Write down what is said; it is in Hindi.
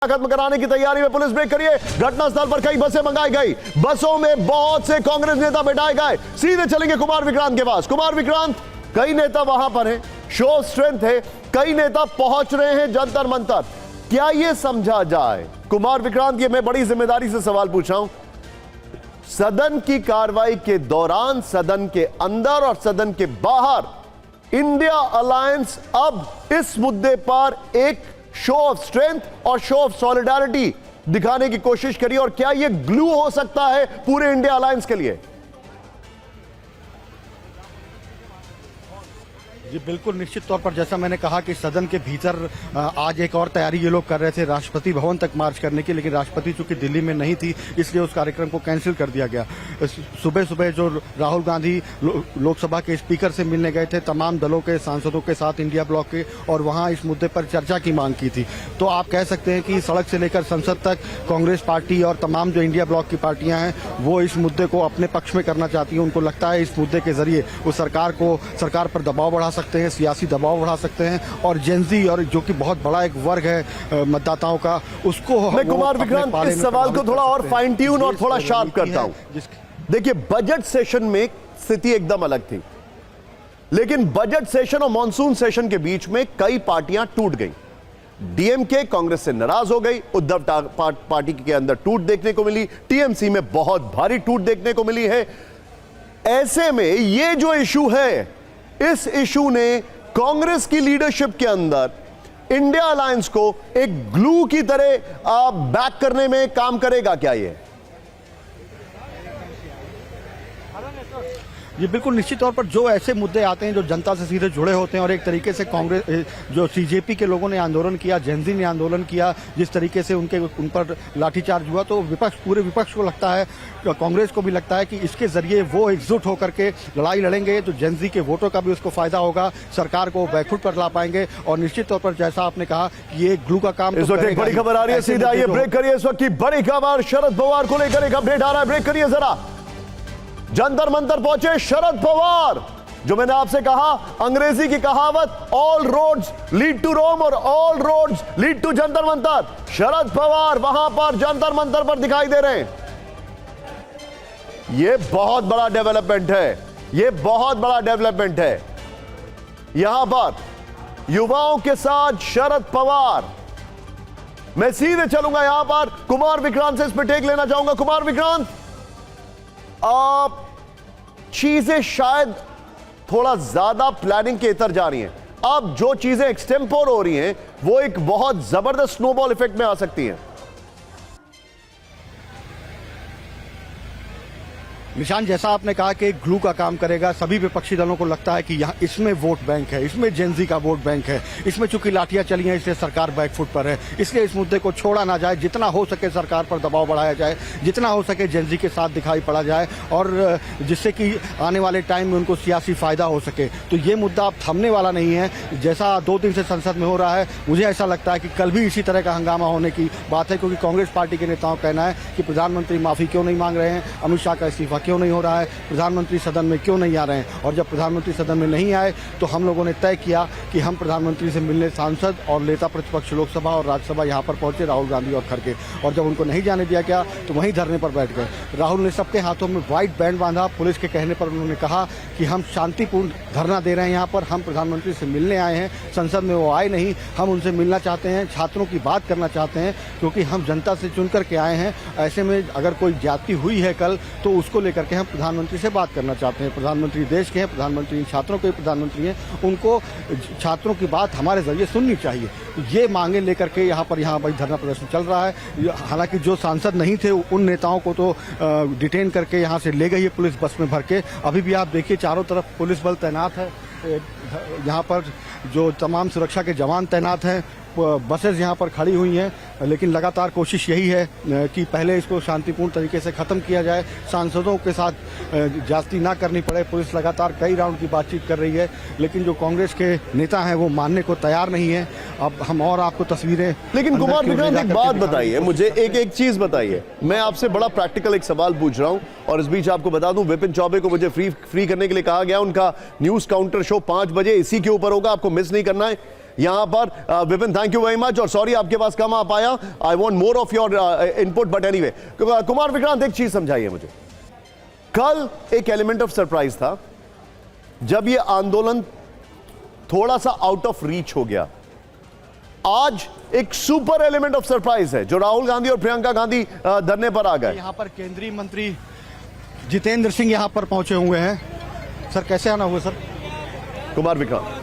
खत्म कराने की तैयारी में पुलिस। ब्रेक करिए। घटनास्थल पर कई बसें मंगाई गई, बसों में बहुत से कांग्रेस नेता बैठाए गए। सीधे चलेंगे कुमार विक्रांत के पास। कुमार विक्रांत, कई नेता वहां पर हैं, शो ऑफ स्ट्रेंथ है, कई नेता पहुंच रहे हैं जंतर मंतर। क्या यह समझा जाए कुमार विक्रांत, ये मैं बड़ी जिम्मेदारी से सवाल पूछ रहा हूं, सदन की कार्रवाई के दौरान, सदन के अंदर और सदन के बाहर इंडिया अलायंस अब इस मुद्दे पर एक शो ऑफ स्ट्रेंथ और शो ऑफ सॉलिडारिटी दिखाने की कोशिश करी, और क्या यह ग्लू हो सकता है पूरे इंडिया अलायंस के लिए? जी बिल्कुल, निश्चित तौर पर जैसा मैंने कहा कि सदन के भीतर आज एक और तैयारी ये लोग कर रहे थे राष्ट्रपति भवन तक मार्च करने की, लेकिन राष्ट्रपति चूंकि दिल्ली में नहीं थी इसलिए उस कार्यक्रम को कैंसिल कर दिया गया। सुबह सुबह जो राहुल गांधी लोकसभा के स्पीकर से मिलने गए थे तमाम दलों के सांसदों के साथ, इंडिया ब्लॉक के, और वहां इस मुद्दे पर चर्चा की मांग की थी। तो आप कह सकते हैं कि सड़क से लेकर संसद तक कांग्रेस पार्टी और तमाम जो इंडिया ब्लॉक की पार्टियां हैं वो इस मुद्दे को अपने पक्ष में करना चाहती हैं। उनको लगता है इस मुद्दे के जरिए वो सरकार पर दबाव बढ़ा सकते हैं, सियासी दबाव बढ़ा सकते हैं, और जेनजी और जो कि बहुत बड़ा एक वर्ग है मतदाताओं का, उसको मैं कुमार विक्रांत इस सवाल को थोड़ा और फाइन ट्यून और थोड़ा शार्प करता हूं। देखिए, बजट सेशन में स्थिति एकदम अलग थी, लेकिन बजट सेशन और मॉनसून सेशन के बीच में कई पार्टियां टूट गई। डीएमके कांग्रेस से नाराज हो गई, उद्धव पार्टी के अंदर टूट देखने को मिली, टीएमसी में बहुत भारी टूट देखने को मिली है। ऐसे में ये जो इशू है, इस इशू ने कांग्रेस की लीडरशिप के अंदर इंडिया अलायंस को एक ग्लू की तरह बैक करने में काम करेगा क्या ये? ये बिल्कुल निश्चित तौर पर जो ऐसे मुद्दे आते हैं जो जनता से सीधे जुड़े होते हैं, और एक तरीके से कांग्रेस जो सीजेपी के लोगों ने आंदोलन किया, जेनजी ने आंदोलन किया, जिस तरीके से उन पर लाठीचार्ज हुआ, तो पूरे विपक्ष को लगता है, कांग्रेस को भी लगता है कि इसके जरिए वो एकजुट होकर के लड़ाई लड़ेंगे तो जेनजी के वोटों का भी उसको फायदा होगा, सरकार को बैकफुट पर ला पाएंगे। और निश्चित तौर पर जैसा आपने कहा कि ये ग्लू का काम इस वक्त एक बड़ी खबर आ रही है, सीधा आइए ब्रेक करिए। इस वक्त की बड़ी खबर, शरद पवार को लेकर एक अपडेट आ रहा है, ब्रेक करिए जरा। जंतर मंतर पहुंचे शरद पवार। जो मैंने आपसे कहा, अंग्रेजी की कहावत, all roads lead to Rome और all roads lead to Jantar Mantar. Sharad Pawar वहां पर जंतर मंतर पर दिखाई दे रहे हैं। यह बहुत बड़ा डेवलपमेंट है, यह बहुत बड़ा डेवलपमेंट है। यहां पर युवाओं के साथ शरद पवार। मैं सीधे चलूंगा यहां पर कुमार विक्रांत से, इस पर टेक लेना चाहूंगा। कुमार विक्रांत, चीजें शायद थोड़ा ज्यादा प्लानिंग के इतर जा रही हैं। अब जो चीजें एक्सटेम्पोर हो रही हैं वो एक बहुत जबरदस्त स्नोबॉल इफेक्ट में आ सकती हैं। निशान, जैसा आपने कहा कि ग्लू का काम करेगा, सभी विपक्षी दलों को लगता है कि यहाँ इसमें वोट बैंक है, इसमें जेनजी का वोट बैंक है, इसमें चूंकि लाठियां चली हैं इसलिए सरकार बैकफुट पर है, इसलिए इस मुद्दे को छोड़ा ना जाए, जितना हो सके सरकार पर दबाव बढ़ाया जाए, जितना हो सके जेनजी के साथ दिखाई पड़ा जाए, और जिससे कि आने वाले टाइम में उनको सियासी फायदा हो सके। तो ये मुद्दा अब थमने वाला नहीं है। जैसा 2 दिन से संसद में हो रहा है, मुझे ऐसा लगता है कि कल भी इसी तरह का हंगामा होने की बात है, क्योंकि कांग्रेस पार्टी के नेताओं का कहना है कि प्रधानमंत्री माफी क्यों नहीं मांग रहे हैं, अमित शाह का इस्तीफा क्यों नहीं हो रहा है, प्रधानमंत्री सदन में क्यों नहीं आ रहे हैं। और जब प्रधानमंत्री सदन में नहीं आए तो हम लोगों ने तय किया कि हम प्रधानमंत्री से मिलने सांसद और नेता प्रतिपक्ष लोकसभा और राज्यसभा यहां पर पहुंचे, राहुल गांधी और खड़गे। और जब उनको नहीं जाने दिया गया तो वहीं धरने पर बैठ गए। राहुल ने सबके हाथों में व्हाइट बैंड बांधा। पुलिस के कहने पर उन्होंने कहा कि हम शांतिपूर्ण धरना दे रहे हैं, यहाँ पर हम प्रधानमंत्री से मिलने आए हैं, संसद में वो आए नहीं, हम उनसे मिलना चाहते हैं, छात्रों की बात करना चाहते हैं, क्योंकि हम जनता से चुन करके आए हैं। ऐसे में अगर कोई ज्यादती हुई है कल तो उसको लेकर के हम प्रधानमंत्री से बात करना चाहते हैं। प्रधानमंत्री देश के हैं, प्रधानमंत्री छात्रों के प्रधानमंत्री हैं, उनको छात्रों की बात हमारे जरिए सुननी चाहिए। ये मांगे लेकर के यहाँ भाई धरना प्रदर्शन चल रहा है। हालांकि जो सांसद नहीं थे उन नेताओं को तो डिटेन करके यहाँ से ले गई है पुलिस बस में भर के। अभी भी आप देखिए चारों तरफ पुलिस बल तैनात है, यहाँ पर जो तमाम सुरक्षा के जवान तैनात हैं, बसेस यहाँ पर खड़ी हुई हैं, लेकिन लगातार कोशिश यही है कि पहले इसको शांतिपूर्ण तरीके से ख़त्म किया जाए, सांसदों के साथ ज्यादती ना करनी पड़े। पुलिस लगातार कई राउंड की बातचीत कर रही है, लेकिन जो कांग्रेस के नेता हैं वो मानने को तैयार नहीं है। अब हम और आपको तस्वीरें, लेकिन कुमार विक्रांत एक बात बताइए मुझे, एक चीज बताइए। मैं आपसे बड़ा प्रैक्टिकल एक सवाल पूछ रहा हूं, और इस बीच आपको बता दूं विपिन चौबे को मुझे फ्री करने के लिए कहा गया। उनका न्यूज काउंटर शो 5 बजे इसी के ऊपर होगा, आपको मिस नहीं करना है। यहां पर Vipin, thank you very much, और सॉरी आपके पास कम आ पाया, I want more of your input, but anyway Kumar Vikrant एक चीज समझाइए मुझे। कल एक एलिमेंट ऑफ सरप्राइज था जब ये आंदोलन थोड़ा सा आउट ऑफ रीच हो गया। आज एक सुपर एलिमेंट ऑफ सरप्राइज है जो राहुल गांधी और प्रियंका गांधी धरने पर आ गए। यहाँ पर केंद्रीय मंत्री जितेंद्र सिंह यहाँ पर पहुंचे हुए हैं। सर कैसे आना हुआ सर? कुमार विक्रांत